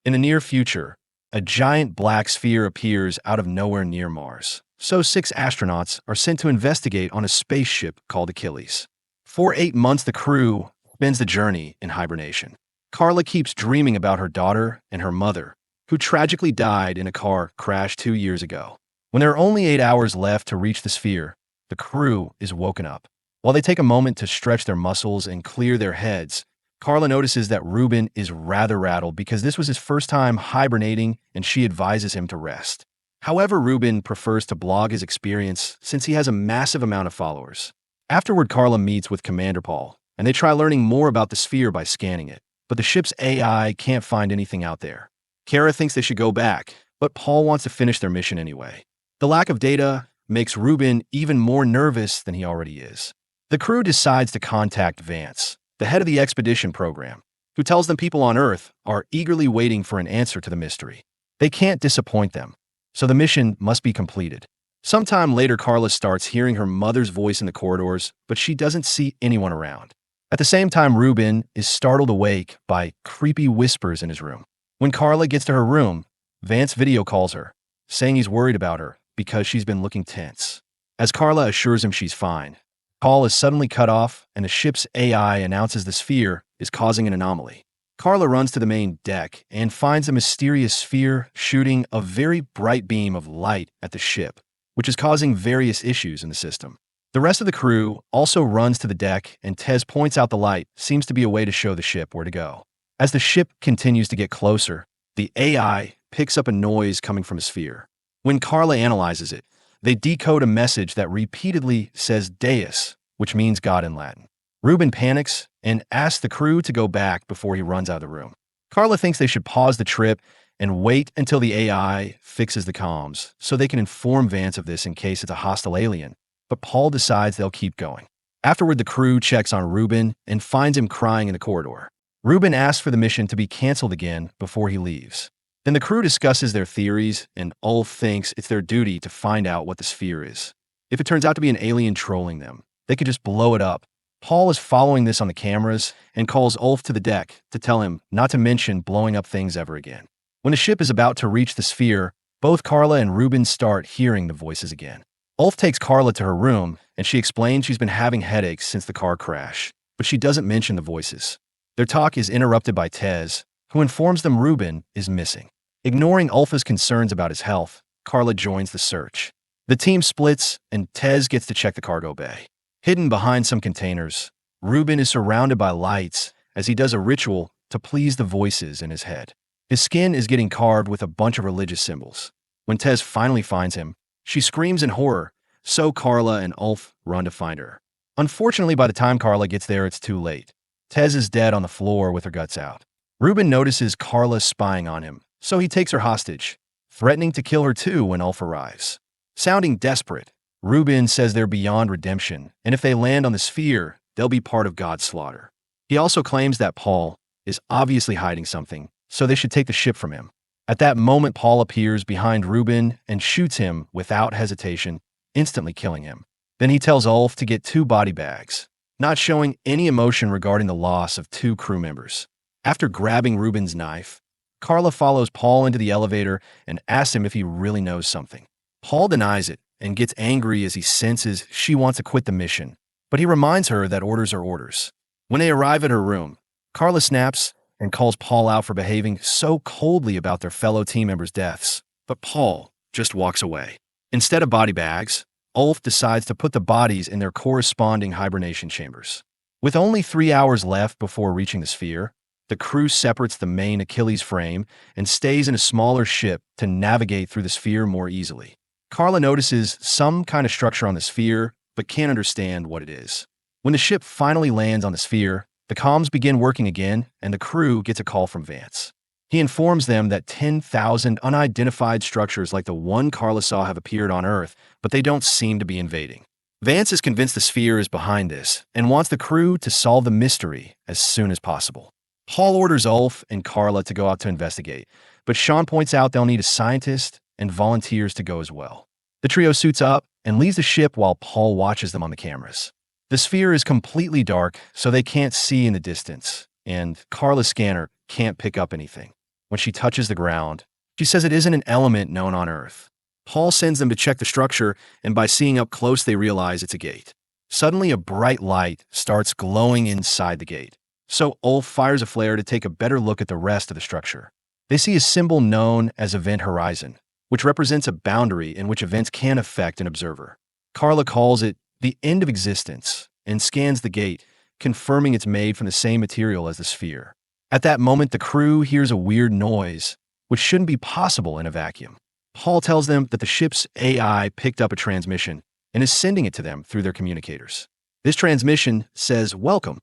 In the near future, a giant black sphere appears out of nowhere near Mars. So 6 astronauts are sent to investigate on a spaceship called Achilles. For 8 months, the crew spends the journey in hibernation. Carla keeps dreaming about her daughter and her mother, who tragically died in a car crash 2 years ago. When there are only 8 hours left to reach the sphere, the crew is woken up. While they take a moment to stretch their muscles and clear their heads, Carla notices that Ruben is rather rattled because this was his first time hibernating and she advises him to rest. However, Ruben prefers to blog his experience since he has a massive amount of followers. Afterward, Carla meets with Commander Paul, and they try learning more about the sphere by scanning it. But the ship's AI can't find anything out there. Kara thinks they should go back, but Paul wants to finish their mission anyway. The lack of data makes Ruben even more nervous than he already is. The crew decides to contact Vance, the head of the expedition program, who tells them people on Earth are eagerly waiting for an answer to the mystery. They can't disappoint them, so the mission must be completed. Sometime later, Carla starts hearing her mother's voice in the corridors, but she doesn't see anyone around. At the same time, Ruben is startled awake by creepy whispers in his room. When Carla gets to her room, Vance video calls her, saying he's worried about her because she's been looking tense. As Carla assures him she's fine, call is suddenly cut off and the ship's AI announces the sphere is causing an anomaly. Carla runs to the main deck and finds a mysterious sphere shooting a very bright beam of light at the ship, which is causing various issues in the system. The rest of the crew also runs to the deck, and Tez points out the light seems to be a way to show the ship where to go. As the ship continues to get closer, the AI picks up a noise coming from a sphere. When Carla analyzes it, they decode a message that repeatedly says Deus, which means God in Latin. Ruben panics and asks the crew to go back before he runs out of the room. Carla thinks they should pause the trip and wait until the AI fixes the comms so they can inform Vance of this in case it's a hostile alien. But Paul decides they'll keep going. Afterward, the crew checks on Ruben and finds him crying in the corridor. Ruben asks for the mission to be canceled again before he leaves. Then the crew discusses their theories, and Ulf thinks it's their duty to find out what the sphere is. If it turns out to be an alien trolling them, they could just blow it up. Paul is following this on the cameras and calls Ulf to the deck to tell him not to mention blowing up things ever again. When the ship is about to reach the sphere, both Carla and Ruben start hearing the voices again. Ulf takes Carla to her room, and she explains she's been having headaches since the car crash, but she doesn't mention the voices. Their talk is interrupted by Tez, who informs them Ruben is missing. Ignoring Ulf's concerns about his health, Carla joins the search. The team splits, and Tez gets to check the cargo bay. Hidden behind some containers, Ruben is surrounded by lights as he does a ritual to please the voices in his head. His skin is getting carved with a bunch of religious symbols. When Tez finally finds him, she screams in horror, so Carla and Ulf run to find her. Unfortunately, by the time Carla gets there, it's too late. Tez is dead on the floor with her guts out. Ruben notices Carla spying on him, so he takes her hostage, threatening to kill her too when Ulf arrives. Sounding desperate, Ruben says they're beyond redemption, and if they land on the sphere, they'll be part of God's slaughter. He also claims that Paul is obviously hiding something, so they should take the ship from him. At that moment, Paul appears behind Ruben and shoots him without hesitation, instantly killing him. Then he tells Ulf to get 2 body bags, not showing any emotion regarding the loss of 2 crew members. After grabbing Ruben's knife, Carla follows Paul into the elevator and asks him if he really knows something. Paul denies it and gets angry as he senses she wants to quit the mission, but he reminds her that orders are orders. When they arrive at her room, Carla snaps and calls Paul out for behaving so coldly about their fellow team members' deaths, but Paul just walks away. Instead of body bags, Ulf decides to put the bodies in their corresponding hibernation chambers. With only 3 hours left before reaching the sphere, the crew separates the main Achilles frame and stays in a smaller ship to navigate through the sphere more easily. Carla notices some kind of structure on the sphere, but can't understand what it is. When the ship finally lands on the sphere, the comms begin working again, and the crew gets a call from Vance. He informs them that 10,000 unidentified structures like the one Carla saw have appeared on Earth, but they don't seem to be invading. Vance is convinced the sphere is behind this and wants the crew to solve the mystery as soon as possible. Paul orders Ulf and Carla to go out to investigate, but Sean points out they'll need a scientist and volunteers to go as well. The trio suits up and leaves the ship while Paul watches them on the cameras. The sphere is completely dark, so they can't see in the distance, and Carla's scanner can't pick up anything. when she touches the ground. She says it isn't an element known on Earth. Paul sends them to check the structure, and by seeing up close, they realize it's a gate. Suddenly, a bright light starts glowing inside the gate. So Ulf fires a flare to take a better look at the rest of the structure. They see a symbol known as Event Horizon, which represents a boundary in which events can affect an observer. Carla calls it the end of existence and scans the gate, confirming it's made from the same material as the sphere. At that moment, the crew hears a weird noise, which shouldn't be possible in a vacuum. Paul tells them that the ship's AI picked up a transmission and is sending it to them through their communicators. This transmission says, "Welcome."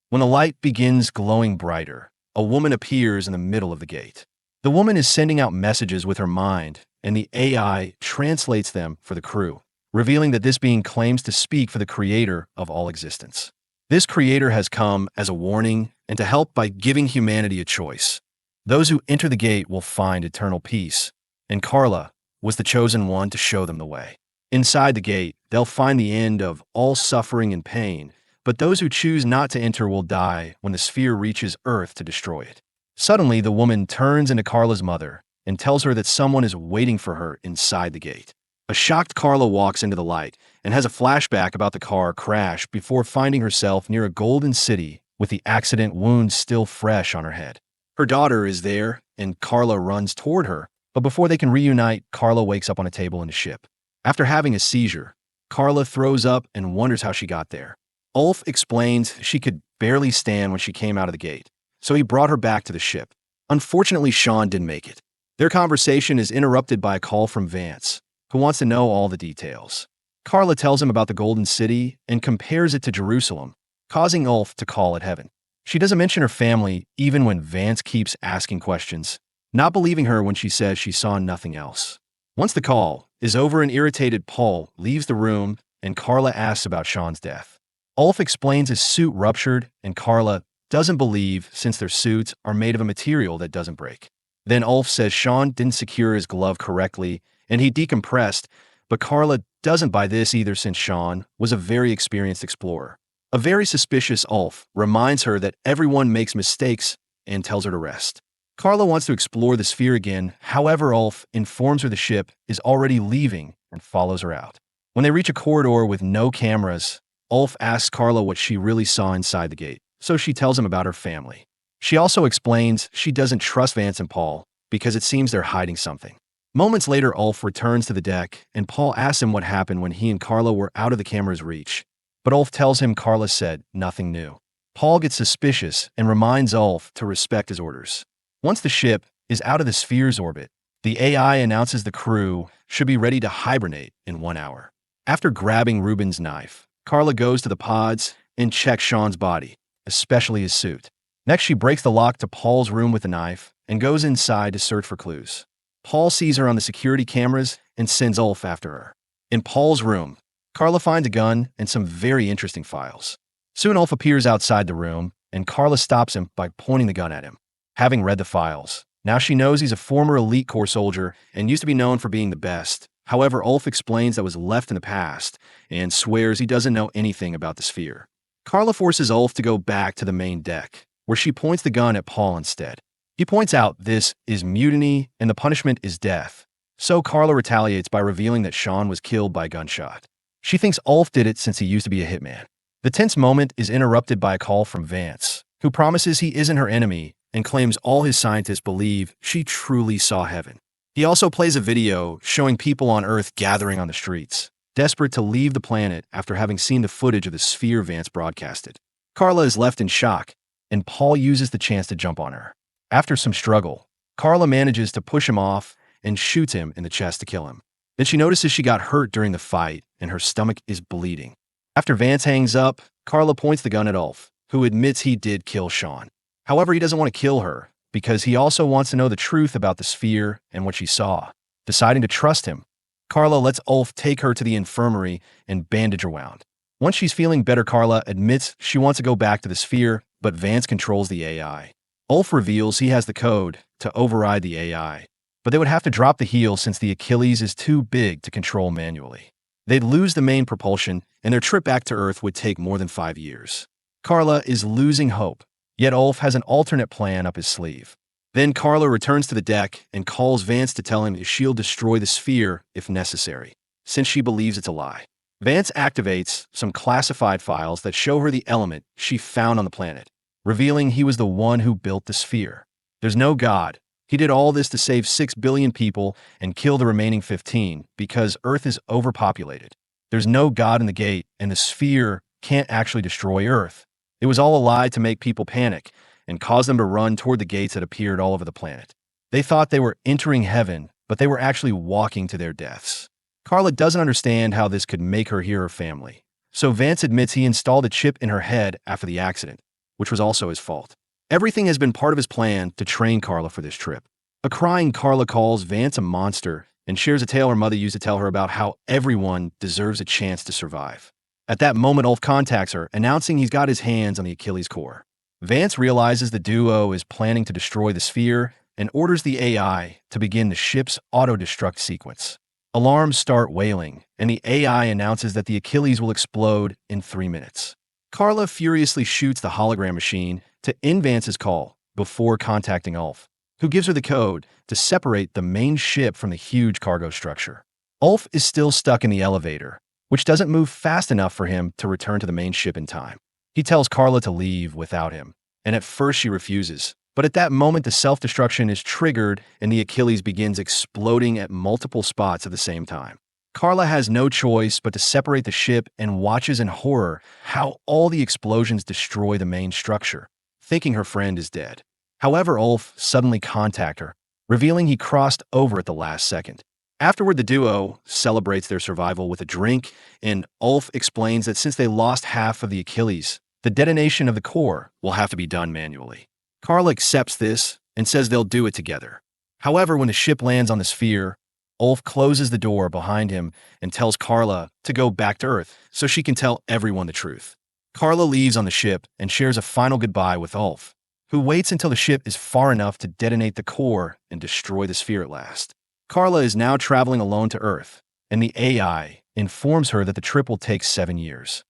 When the light begins glowing brighter, a woman appears in the middle of the gate. The woman is sending out messages with her mind, and the AI translates them for the crew, revealing that this being claims to speak for the creator of all existence. This creator has come as a warning and to help by giving humanity a choice. Those who enter the gate will find eternal peace, and Carla was the chosen one to show them the way. Inside the gate, they'll find the end of all suffering and pain, but those who choose not to enter will die when the sphere reaches Earth to destroy it. Suddenly, the woman turns into Carla's mother and tells her that someone is waiting for her inside the gate. A shocked Carla walks into the light and has a flashback about the car crash before finding herself near a golden city with the accident wounds still fresh on her head. Her daughter is there, and Carla runs toward her, but before they can reunite, Carla wakes up on a table in a ship. After having a seizure, Carla throws up and wonders how she got there. Ulf explains she could barely stand when she came out of the gate, so he brought her back to the ship. Unfortunately, Sean didn't make it. Their conversation is interrupted by a call from Vance, who wants to know all the details. Carla tells him about the Golden City and compares it to Jerusalem, causing Ulf to call it heaven. She doesn't mention her family even when Vance keeps asking questions, not believing her when she says she saw nothing else. Once the call is over, an irritated Paul leaves the room and Carla asks about Sean's death. Ulf explains his suit ruptured and Carla doesn't believe since their suits are made of a material that doesn't break. Then Ulf says Sean didn't secure his glove correctly and he decompressed, but Carla doesn't buy this either since Sean was a very experienced explorer. A very suspicious Ulf reminds her that everyone makes mistakes and tells her to rest. Carla wants to explore the sphere again, however Ulf informs her the ship is already leaving and follows her out. When they reach a corridor with no cameras, Ulf asks Carla what she really saw inside the gate, so she tells him about her family. She also explains she doesn't trust Vance and Paul because it seems they're hiding something. Moments later, Ulf returns to the deck, and Paul asks him what happened when he and Carla were out of the camera's reach. But Ulf tells him Carla said nothing new. Paul gets suspicious and reminds Ulf to respect his orders. Once the ship is out of the sphere's orbit, the AI announces the crew should be ready to hibernate in 1 hour. After grabbing Ruben's knife, Carla goes to the pods and checks Sean's body, especially his suit. Next, she breaks the lock to Paul's room with a knife and goes inside to search for clues. Paul sees her on the security cameras and sends Ulf after her. In Paul's room, Carla finds a gun and some very interesting files. Soon Ulf appears outside the room, and Carla stops him by pointing the gun at him. Having read the files, now she knows he's a former elite corps soldier and used to be known for being the best. However, Ulf explains that was left in the past and swears he doesn't know anything about the sphere. Carla forces Ulf to go back to the main deck, where she points the gun at Paul instead. He points out this is mutiny and the punishment is death. So Carla retaliates by revealing that Sean was killed by a gunshot. She thinks Ulf did it since he used to be a hitman. The tense moment is interrupted by a call from Vance, who promises he isn't her enemy and claims all his scientists believe she truly saw heaven. He also plays a video showing people on Earth gathering on the streets, desperate to leave the planet after having seen the footage of the sphere Vance broadcasted. Carla is left in shock, and Paul uses the chance to jump on her. After some struggle, Carla manages to push him off and shoots him in the chest to kill him. Then she notices she got hurt during the fight and her stomach is bleeding. After Vance hangs up, Carla points the gun at Ulf, who admits he did kill Sean. However, he doesn't want to kill her because he also wants to know the truth about the sphere and what she saw. Deciding to trust him, Carla lets Ulf take her to the infirmary and bandage her wound. Once she's feeling better, Carla admits she wants to go back to the sphere, but Vance controls the AI. Ulf reveals he has the code to override the AI, but they would have to drop the heel since the Achilles is too big to control manually. They'd lose the main propulsion, and their trip back to Earth would take more than 5 years. Carla is losing hope, yet Ulf has an alternate plan up his sleeve. Then Carla returns to the deck and calls Vance to tell him she'll destroy the sphere if necessary, since she believes it's a lie. Vance activates some classified files that show her the element she found on the planet, revealing he was the one who built the sphere. There's no God. He did all this to save 6 billion people and kill the remaining 15 because Earth is overpopulated. There's no God in the gate, and the sphere can't actually destroy Earth. It was all a lie to make people panic and cause them to run toward the gates that appeared all over the planet. They thought they were entering heaven, but they were actually walking to their deaths. Carla doesn't understand how this could make her hear her family, so Vance admits he installed a chip in her head after the accident, which was also his fault. Everything has been part of his plan to train Carla for this trip. A crying Carla calls Vance a monster and shares a tale her mother used to tell her about how everyone deserves a chance to survive. At that moment, Ulf contacts her, announcing he's got his hands on the Achilles core. Vance realizes the duo is planning to destroy the sphere and orders the AI to begin the ship's auto-destruct sequence. Alarms start wailing, and the AI announces that the Achilles will explode in 3 minutes. Carla furiously shoots the hologram machine to end Vance's call before contacting Ulf, who gives her the code to separate the main ship from the huge cargo structure. Ulf is still stuck in the elevator, which doesn't move fast enough for him to return to the main ship in time. He tells Carla to leave without him, and at first she refuses. But at that moment, the self-destruction is triggered and the Achilles begins exploding at multiple spots at the same time. Carla has no choice but to separate the ship and watches in horror how all the explosions destroy the main structure, thinking her friend is dead. However, Ulf suddenly contacts her, revealing he crossed over at the last second. Afterward, the duo celebrates their survival with a drink, and Ulf explains that since they lost half of the Achilles, the detonation of the core will have to be done manually. Carla accepts this and says they'll do it together. However, when the ship lands on the sphere, Ulf closes the door behind him and tells Carla to go back to Earth so she can tell everyone the truth. Carla leaves on the ship and shares a final goodbye with Ulf, who waits until the ship is far enough to detonate the core and destroy the sphere at last. Carla is now traveling alone to Earth, and the AI informs her that the trip will take 7 years.